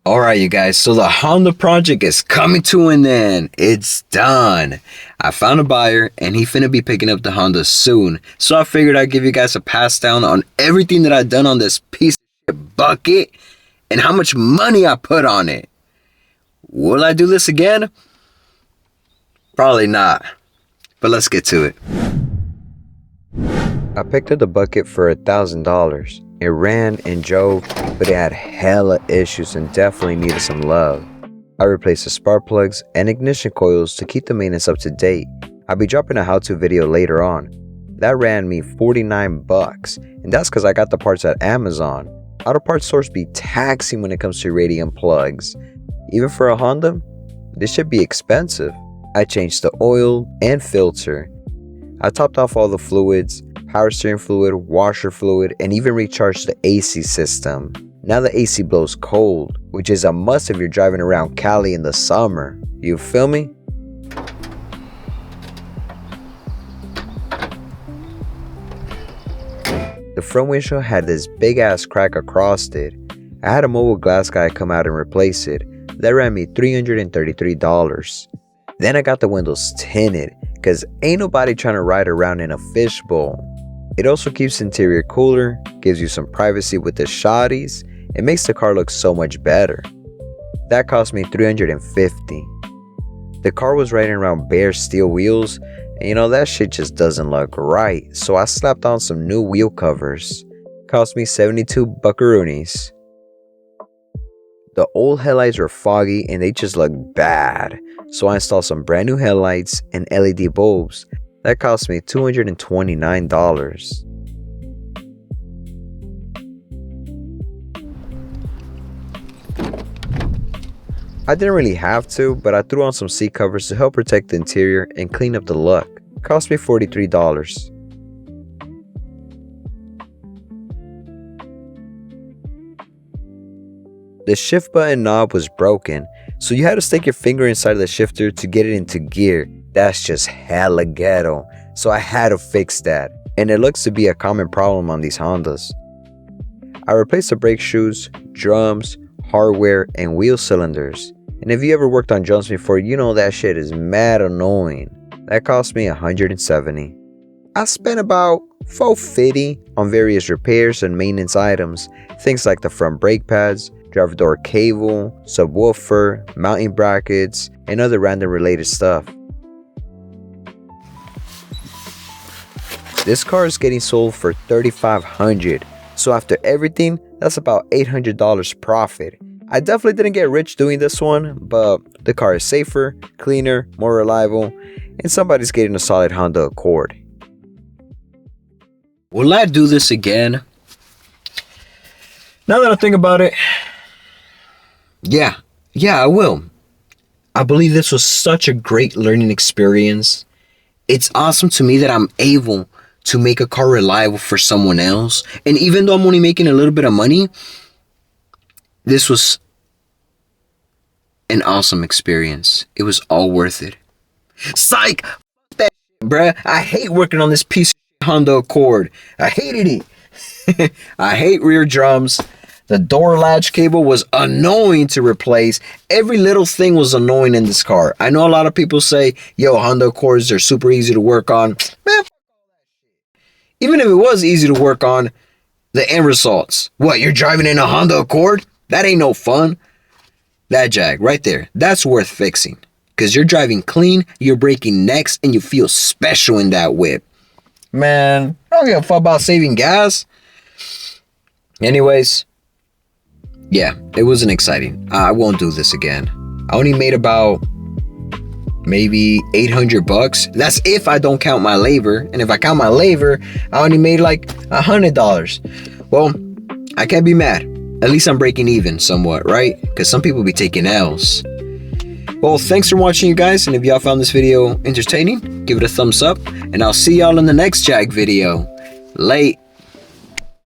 Alright you guys, so the Honda project is coming to an end. It's done. I found a buyer and he finna be picking up the Honda soon. So I figured I'd give you guys a pass down on everything that I've done on this piece of shit bucket and how much money I put on it. Will I do this again? Probably not. But let's get to it. I picked up the bucket for $1,000. It ran and drove, but it had hella issues and definitely needed some love. I replaced the spark plugs and ignition coils to keep the maintenance up to date. I'll be dropping a how-to video later on. That ran me $49, and that's because I got the parts at Amazon. Auto parts stores be taxing when it comes to radium plugs. Even for a Honda, this should be expensive. I changed the oil and filter. I topped off all the fluids, power steering fluid, washer fluid, and even recharged the AC system. Now the AC blows cold, which is a must if you're driving around Cali in the summer. You feel me? The front windshield had this big ass crack across it. I had a mobile glass guy come out and replace it. That ran me $333. Then I got the windows tinted, cause ain't nobody trying to ride around in a fishbowl. It also keeps the interior cooler, gives you some privacy with the shotties, and makes the car look so much better. That cost me $350. The car was riding around bare steel wheels, and you know that shit just doesn't look right, so I slapped on some new wheel covers. Cost me 72 buckaroonies. The old headlights were foggy and they just looked bad, so I installed some brand new headlights and LED bulbs. That cost me $229. I didn't really have to, but I threw on some seat covers to help protect the interior and clean up the look. It cost me $43. The shift button knob was broken, so you had to stick your finger inside of the shifter to get it into gear. That's just hella ghetto, so I had to fix that, and it looks to be a common problem on these Hondas. I replaced the brake shoes, drums, hardware, and wheel cylinders. And if you ever worked on drums before, you know that shit is mad annoying. That cost me $170. I spent about $450 on various repairs and maintenance items, things like the front brake pads, driver door cable, subwoofer, mounting brackets, and other random related stuff. This car is getting sold for $3,500, so after everything, that's about $800 profit. I definitely didn't get rich doing this one, but the car is safer, cleaner, more reliable, and somebody's getting a solid Honda Accord. Will I do this again? Now that I think about it, yeah, I will. I believe this was such a great learning experience. It's awesome to me that I'm able to make a car reliable for someone else. And even though I'm only making a little bit of money, this was an awesome experience. It was all worth it. Psych! F that shit, bruh. I hate working on this piece of Honda Accord. I hated it. I hate rear drums. The door latch cable was annoying to replace. Every little thing was annoying in this car. I know a lot of people say, yo, Honda Accords are super easy to work on. Man, even if it was easy to work on, the end results. What, you're driving in a Honda Accord? That ain't no fun. That Jag right there, that's worth fixing. Because you're driving clean, you're braking next, and you feel special in that whip. Man, I don't give a fuck about saving gas. Anyways, yeah, it wasn't exciting. I won't do this again. I only made about maybe $800. That's if I don't count my labor. And if I count my labor, I only made like $100. Well, I can't be mad. At least I'm breaking even somewhat, right? Because some people be taking L's. Well, thanks for watching, you guys. And if y'all found this video entertaining, give it a thumbs up. And I'll see y'all in the next Jag video. Late.